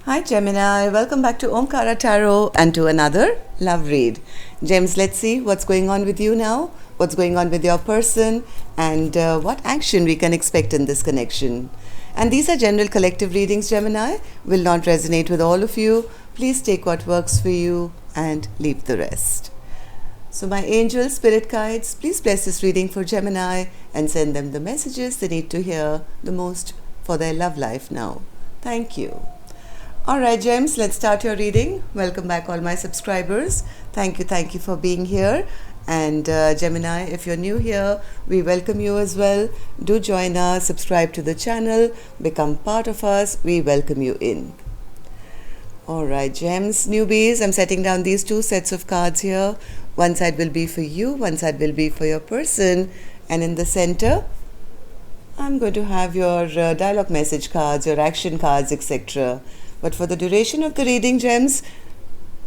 Hi Gemini, welcome back to Omkara Tarot and to another love read. Gems, let's see what's going on with you now, what's going on with your person, and what action we can expect in this connection. And these are general collective readings, Gemini, will not resonate with all of you. Please take what works for you and leave the rest. So my angels, spirit guides, please bless this reading for Gemini and send them the messages they need to hear the most for their love life now. Thank you. Alright Gems, let's start your reading. Welcome back all my subscribers. Thank you for being here. And Gemini, if you're new here, we welcome you as well. Do join us, subscribe to the channel, become part of us. We welcome you in. Alright Gems, newbies, I'm setting down these two sets of cards here. One side will be for you, one side will be for your person. And in the center, I'm going to have your dialogue message cards, your action cards, etc. But for the duration of the reading, Gems,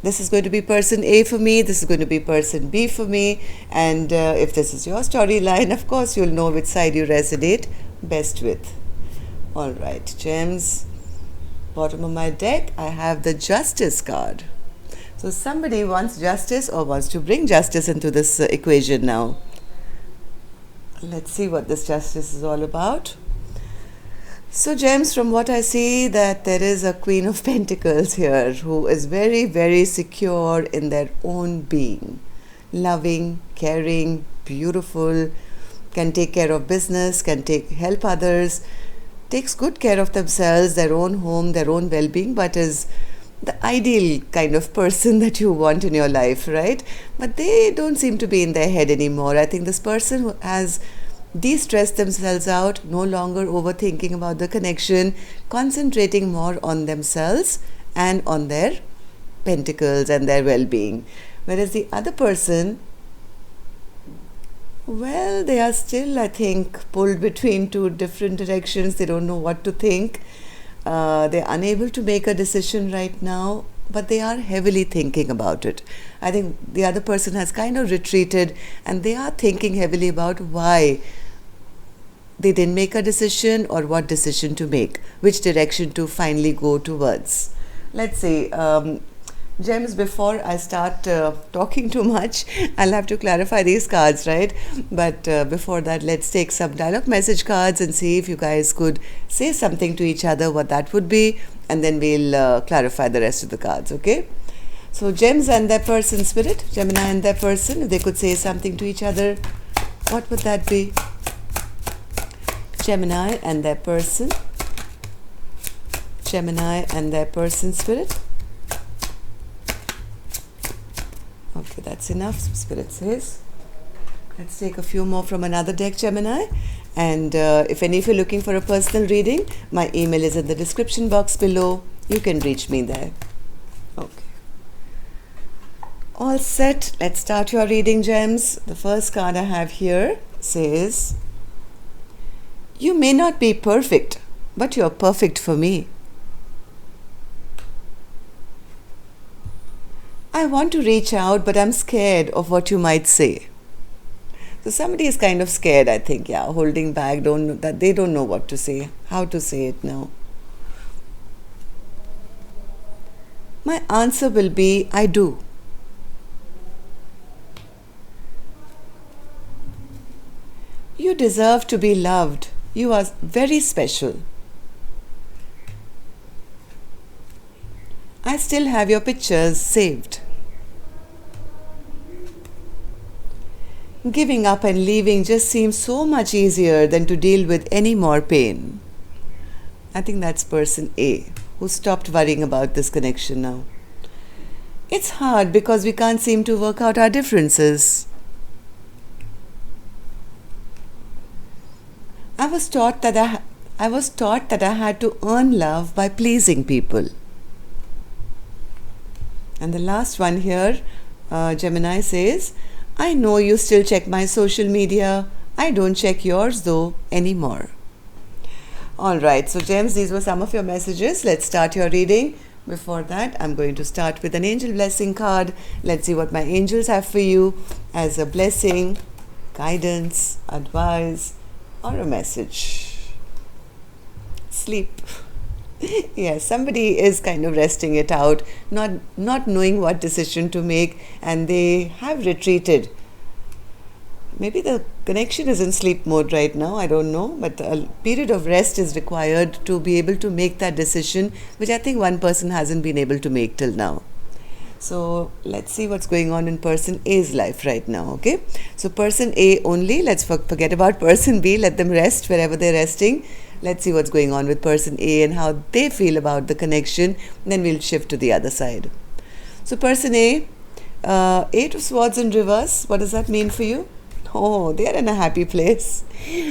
this is going to be person A for me, this is going to be person B for me, and if this is your storyline, of course you'll know which side you resonate best with. Alright, Gems, bottom of my deck, I have the Justice card. So somebody wants justice or wants to bring justice into this equation now. Let's see what this justice is all about. So Gems, from what I see, that there is a Queen of Pentacles here who is very secure in their own being. Loving, caring, beautiful, can take care of business, can help others, takes good care of themselves, their own home, their own well-being, but is the ideal kind of person that you want in your life, right? But they don't seem to be in their head anymore. I think this person who has de-stressed themselves out, no longer overthinking about the connection, concentrating more on themselves and on their pentacles and their well-being. Whereas the other person, well, they are still, I think, pulled between two different directions. They don't know what to think. They're unable to make a decision right now, but they are heavily thinking about it. I think the other person has kind of retreated and they are thinking heavily about why they didn't make a decision or what decision to make, which direction to finally go towards. Let's see. Gems, before I start talking too much, I'll have to clarify these cards, right? But before that, let's take some dialogue message cards and see if you guys could say something to each other, what that would be, and then we'll clarify the rest of the cards, okay? So Gems and their person, spirit, Gemini and their person, if they could say something to each other, what would that be? Gemini and their person, Gemini and their person, spirit. Okay, that's enough, spirit says. Let's take a few more from another deck, Gemini. And if any of you are looking for a personal reading, my email is in the description box below. You can reach me there. Okay. All set. Let's start your reading, Gems. The first card I have here says, you may not be perfect, but you're perfect for me. I want to reach out, but I'm scared of what you might say. So somebody is kind of scared, I think, yeah, holding back, that they don't know what to say, how to say it now. My answer will be, I do. You deserve to be loved. You are very special. I still have your pictures saved. Giving up and leaving just seems so much easier than to deal with any more pain. I think that's person A, who stopped worrying about this connection now. It's hard because we can't seem to work out our differences. I was taught that I had to earn love by pleasing people. And the last one here, Gemini says, I know you still check my social media. I don't check yours though anymore. Alright, so Gems, these were some of your messages. Let's start your reading. Before that, I'm going to start with an angel blessing card. Let's see what my angels have for you as a blessing, guidance, advice, or a message. Sleep. Yes, somebody is kind of resting it out, not knowing what decision to make, and they have retreated. Maybe the connection is in sleep mode right now, I don't know, but a period of rest is required to be able to make that decision, which I think one person hasn't been able to make till now. So let's see what's going on in person A's life right now, okay? So person A only, let's forget about person B, let them rest wherever they're resting. Let's see what's going on with person A and how they feel about the connection. Then we'll shift to the other side. So person A, Eight of Swords in reverse, what does that mean for you? Oh, they are in a happy place.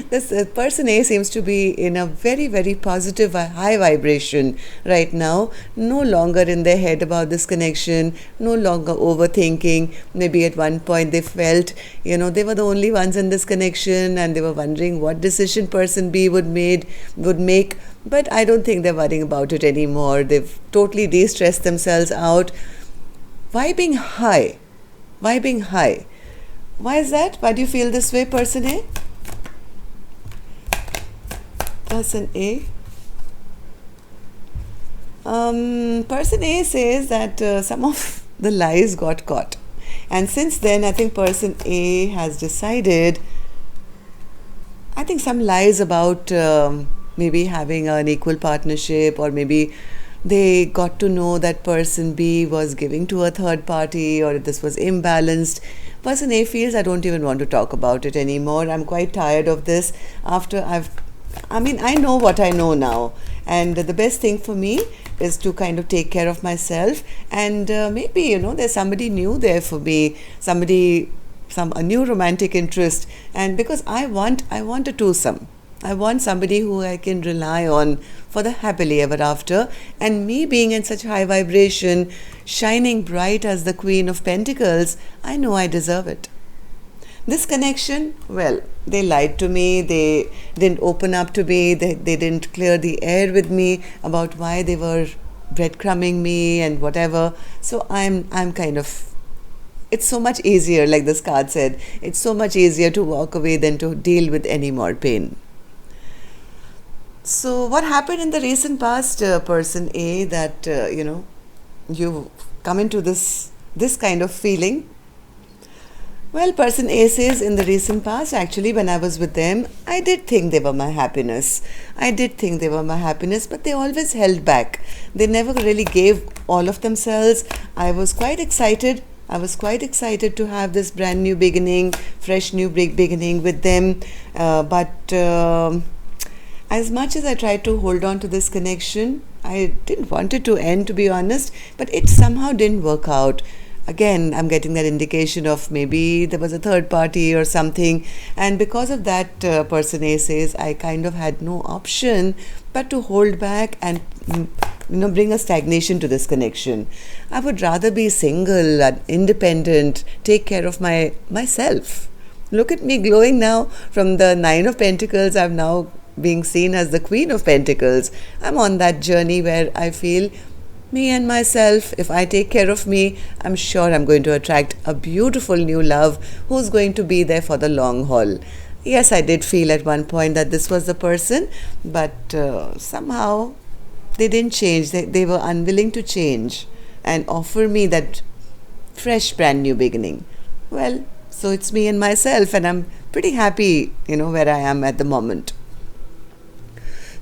This person A seems to be in a very, very positive, high vibration right now. No longer in their head about this connection, no longer overthinking. Maybe at one point they felt, they were the only ones in this connection and they were wondering what decision person B would make. But I don't think they're worrying about it anymore. They've totally de-stressed themselves out. Vibing high. Vibing high. Why is that? Why do you feel this way, person A? Person A. Person A says that some of the lies got caught. And since then, I think person A has decided, I think some lies about maybe having an equal partnership, or maybe they got to know that person B was giving to a third party, or this was imbalanced. Person A feels, I don't even want to talk about it anymore. I'm quite tired of this. I know what I know now. And the best thing for me is to kind of take care of myself. And maybe, there's somebody new there for me, a new romantic interest. And because I want a twosome. I want somebody who I can rely on for the happily ever after. And me being in such high vibration, shining bright as the Queen of Pentacles, I know I deserve it. This connection, well, they lied to me, they didn't open up to me, they didn't clear the air with me about why they were breadcrumbing me and whatever. So I'm kind of, it's so much easier, like this card said, it's so much easier to walk away than to deal with any more pain. So what happened in the recent past, person A, that, you come into this kind of feeling? Well, person A says, in the recent past, actually, when I was with them, I did think they were my happiness. But they always held back. They never really gave all of themselves. I was quite excited to have this brand new beginning, fresh new beginning with them. But as much as I tried to hold on to this connection, I didn't want it to end, to be honest, but it somehow didn't work out. Again, I'm getting that indication of maybe there was a third party or something, and because of that, person A says, I kind of had no option but to hold back and bring a stagnation to this connection. I would rather be single and independent, take care of myself. Look at me glowing now. From the Nine of Pentacles, I'm now being seen as the Queen of Pentacles. I'm on that journey where I feel me and myself, if I take care of me, I'm sure I'm going to attract a beautiful new love who's going to be there for the long haul. Yes, I did feel at one point that this was the person, but somehow they didn't change. They were unwilling to change and offer me that fresh, brand new beginning. Well, so it's me and myself, and I'm pretty happy, where I am at the moment.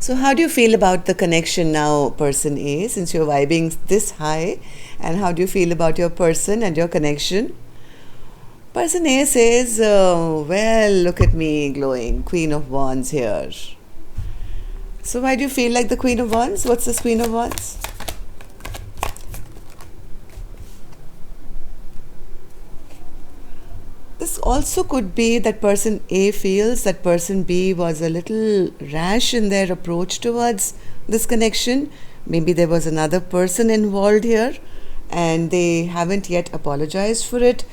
So how do you feel about the connection now, person A, since you're vibing this high? And how do you feel about your person and your connection? Person A says, well, look at me glowing, Queen of Wands here. So why do you feel like the Queen of Wands? What's this Queen of Wands? This also could be that person A feels that person B was a little rash in their approach towards this connection. Maybe there was another person involved here and they haven't yet apologized for it.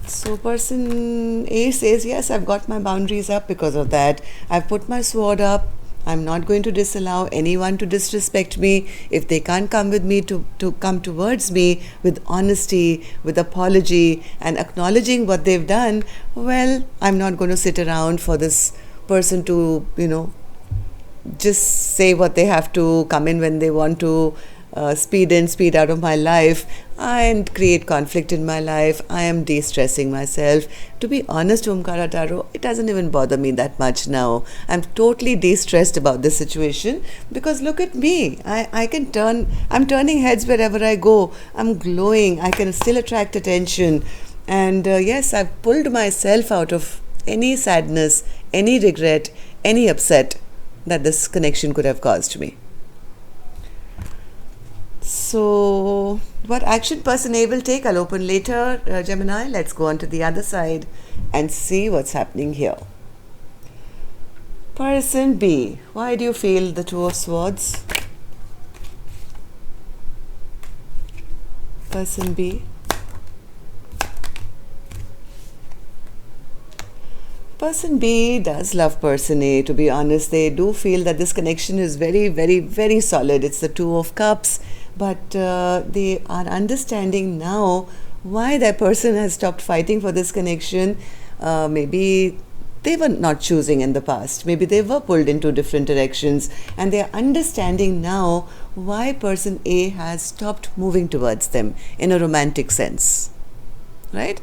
So person A says, yes, I've got my boundaries up because of that. I've put my sword up. I'm not going to disallow anyone to disrespect me. If they can't come with me to come towards me with honesty, with apology and acknowledging what they've done, well, I'm not going to sit around for this person to, just say what they have to, come in when they want to, speed in, speed out of my life, and create conflict in my life. I am de-stressing myself. To be honest, Omkara Tarot, it doesn't even bother me that much now. I'm totally de-stressed about this situation because look at me. I'm turning heads wherever I go. I'm glowing. I can still attract attention. And yes, I've pulled myself out of any sadness, any regret, any upset that this connection could have caused me. So, what action person A will take, I'll open later, Gemini. Let's go on to the other side and see what's happening here. Person B, why do you feel the Two of Swords? Person B. Person B does love person A, to be honest. They do feel that this connection is very, very, very solid. It's the Two of Cups, but they are understanding now why their person has stopped fighting for this connection. Maybe they were not choosing in the past. Maybe they were pulled into different directions, and they are understanding now why person A has stopped moving towards them in a romantic sense. Right?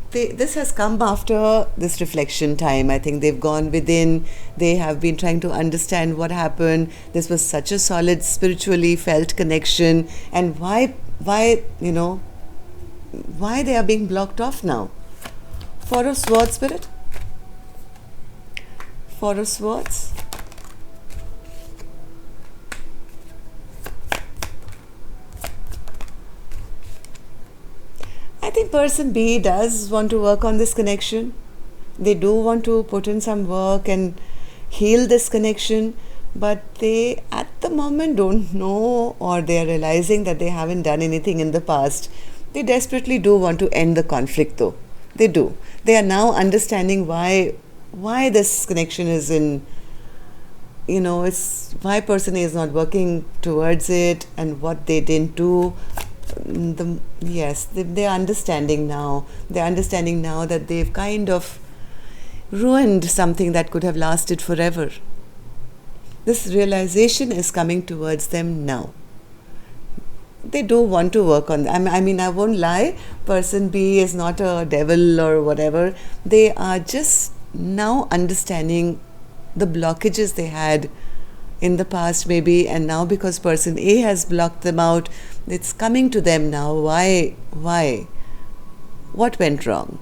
This has come after this reflection time. I think they've gone within. They have been trying to understand what happened. This was such a solid, spiritually felt connection, and why they are being blocked off now. Four of Swords, Spirit. Four of Swords. I think person B does want to work on this connection. They do want to put in some work and heal this connection, but they at the moment don't know, or they are realizing that they haven't done anything in the past. They desperately do want to end the conflict though. They do. They are now understanding why this connection is in, it's why person A is not working towards it and what they didn't do. They're understanding now. They're understanding now that they've kind of ruined something that could have lasted forever. This realization is coming towards them now. They do want to work on that. I mean, I won't lie. Person B is not a devil or whatever. They are just now understanding the blockages they had in the past maybe, and now because person A has blocked them out, it's coming to them now. Why? What went wrong?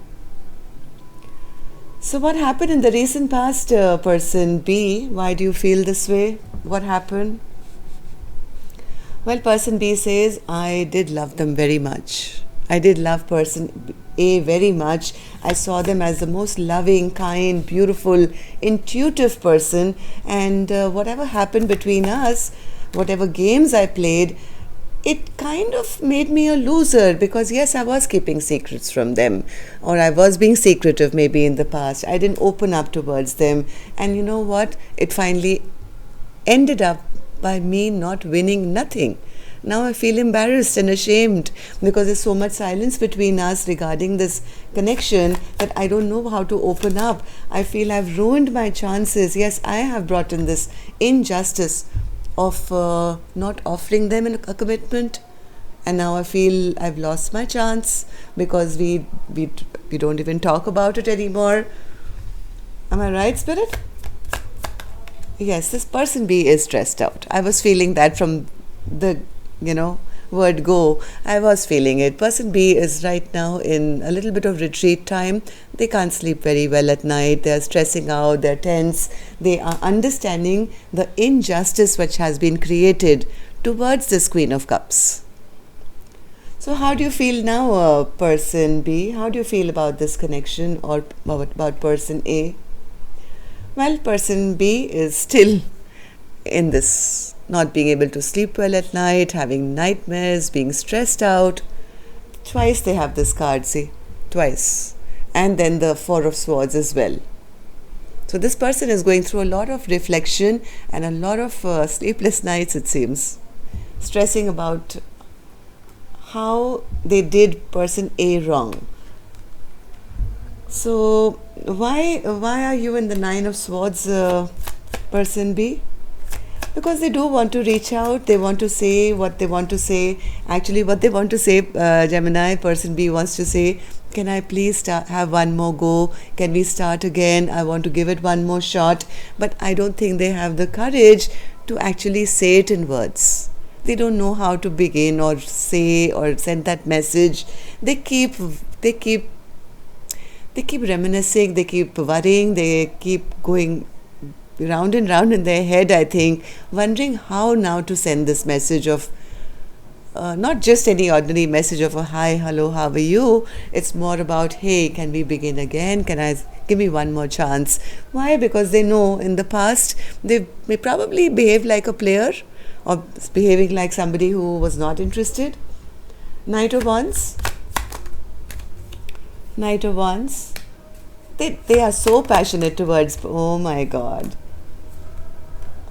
So what happened in the recent past, person B? Why do you feel this way? What happened? Well, person B says, I did love them very much. I did love person A very much. I saw them as the most loving, kind, beautiful, intuitive person, and whatever happened between us, whatever games I played, it kind of made me a loser because yes, I was keeping secrets from them, or I was being secretive maybe in the past. I didn't open up towards them, and you know what? It finally ended up by me not winning nothing. Now I feel embarrassed and ashamed because there's so much silence between us regarding this connection that I don't know how to open up. I feel I've ruined my chances. Yes, I have brought in this injustice of not offering them a commitment, and now I feel I've lost my chance because we don't even talk about it anymore. Am I right, Spirit? Yes, this person B is stressed out. I was feeling that from the word go. I was feeling it. Person B is right now in a little bit of retreat time. They can't sleep very well at night. They are stressing out. They're tense. They are understanding the injustice which has been created towards this Queen of Cups. So how do you feel now, person B? How do you feel about this connection, or about person A? Well, person B is still in this, not being able to sleep well at night, having nightmares, being stressed out. Twice they have this card, see? Twice. And then the Four of Swords as well. So this person is going through a lot of reflection and a lot of sleepless nights, it seems. Stressing about how they did person A wrong. So why are you in the Nine of Swords, person B? Because they do want to reach out, they want to say what they want to say. Actually, what they want to say, Gemini, person B wants to say, can I please have one more go? Can we start again? I want to give it one more shot. But I don't think they have the courage to actually say it in words. They don't know how to begin or say or send that message. They keep reminiscing, they keep worrying, they keep going round and round in their head, I think, wondering how now to send this message of not just any ordinary message of a hi, hello, how are you? It's more about, hey, can we begin again? Give me one more chance? Why? Because they know in the past they may probably behave like a player or behaving like somebody who was not interested. Knight of Wands. Knight of Wands. They are so passionate towards, oh my God.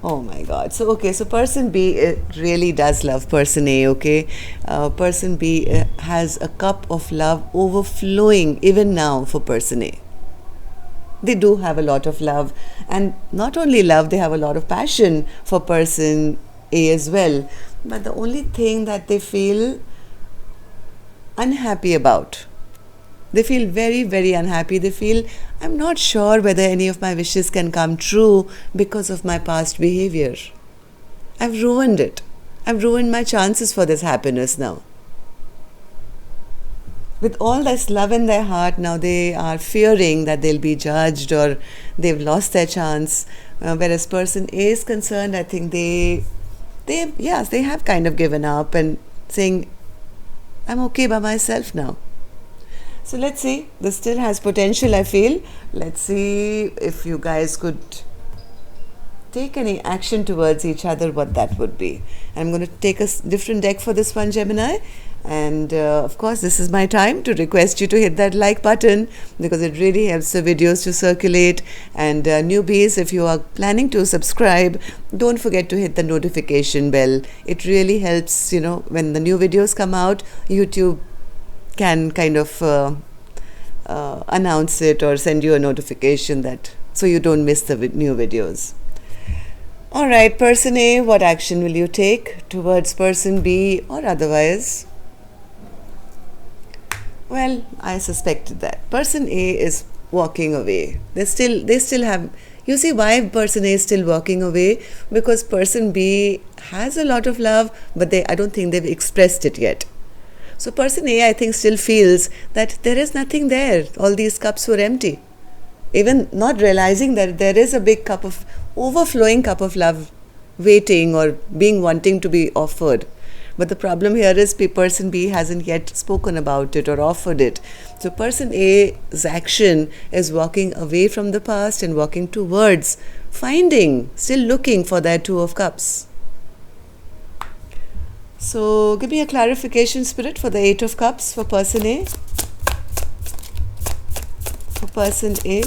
Oh my God. So, okay, so person B really does love person A, okay? Person B has a cup of love overflowing even now for person A. They do have a lot of love, and not only love, they have a lot of passion for person A as well. But the only thing that they feel unhappy about, they feel very, very unhappy. They feel, I'm not sure whether any of my wishes can come true because of my past behavior. I've ruined it. I've ruined my chances for this happiness now. With all this love in their heart, now they are fearing that they'll be judged or they've lost their chance. Whereas person A is concerned, I think they have kind of given up and saying, I'm okay by myself now. So let's see, this still has potential, I feel. Let's see if you guys could take any action towards each other, what that would be. I'm going to take a different deck for this one, Gemini. And of course, this is my time to request you to hit that like button because it really helps the videos to circulate. And newbies, if you are planning to subscribe, don't forget to hit the notification bell. It really helps, when the new videos come out, YouTube can kind of announce it or send you a notification that so you don't miss the new videos. All right, person A, what action will you take towards person B or otherwise? Well, I suspected that. Person A is walking away. They still have, you see why person A is still walking away? Because person B has a lot of love, but I don't think they've expressed it yet. So person A, I think, still feels that there is nothing there. All these cups were empty. Even not realizing that there is a big overflowing cup of love waiting or wanting to be offered. But the problem here is person B hasn't yet spoken about it or offered it. So person A's action is walking away from the past and walking towards still looking for that Two of Cups. So give me a clarification, Spirit, for the Eight of Cups for person A. For person A.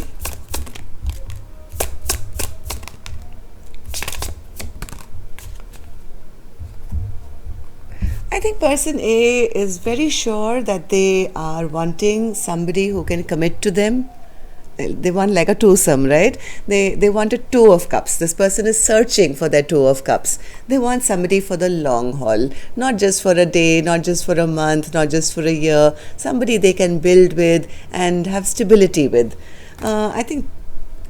I think person A is very sure that they are wanting somebody who can commit to them. They want like a twosome, right? They want a Two of Cups. This person is searching for their Two of Cups. They want somebody for the long haul, not just for a day, not just for a month, not just for a year. Somebody they can build with and have stability with. I think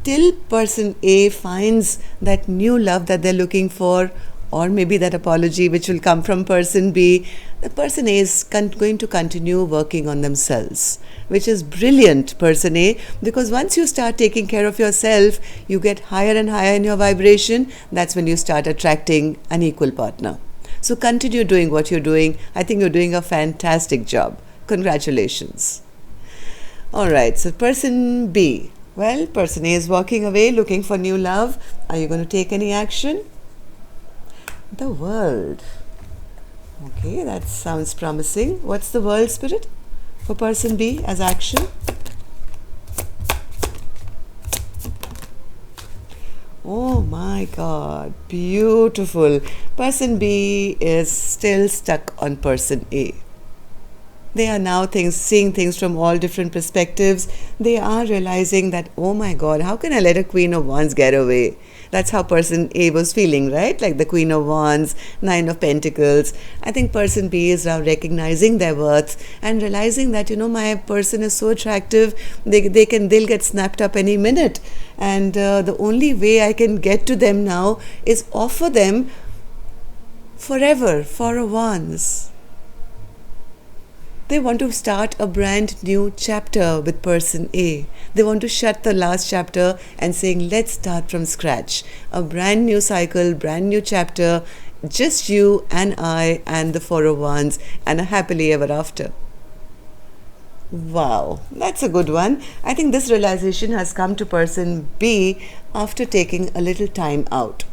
till person A finds that new love that they're looking for, or maybe that apology which will come from person B, the person A is going to continue working on themselves, which is brilliant, person A, because once you start taking care of yourself, you get higher and higher in your vibration. That's when you start attracting an equal partner. So continue doing what you're doing. I think you're doing a fantastic job. Congratulations. All right, so person B. Well, person A is walking away, looking for new love. Are you going to take any action? The World. Okay, that sounds promising. What's the World, Spirit, for person B as action? Oh my God, beautiful. Person B is still stuck on person A. They are now seeing things from all different perspectives. They are realizing that, oh my God, how can I let a Queen of Wands get away? That's how person A was feeling, right? Like the Queen of Wands, Nine of Pentacles. I think person B is now recognizing their worth and realizing that, my person is so attractive, they'll get snapped up any minute. And the only way I can get to them now is offer them forever, for a once. They want to start a brand new chapter with person A. They want to shut the last chapter and saying, let's start from scratch. A brand new cycle, brand new chapter, just you and I and the Four of Wands, and a happily ever after. Wow, that's a good one. I think this realization has come to person B after taking a little time out.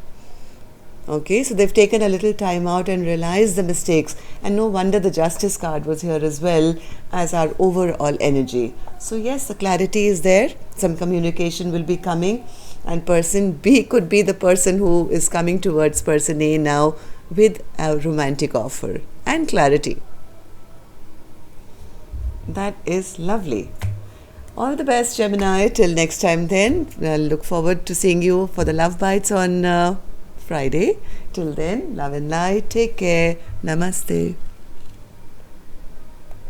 Okay, so they've taken a little time out and realized the mistakes, and no wonder the Justice card was here as well as our overall energy. So yes, the clarity is there, some communication will be coming, and person B could be the person who is coming towards person A now with a romantic offer and clarity. That is lovely. All the best, Gemini. Till next time then. I'll look forward to seeing you for the Love Bites on Friday. Till then, love and light. Take care. Namaste.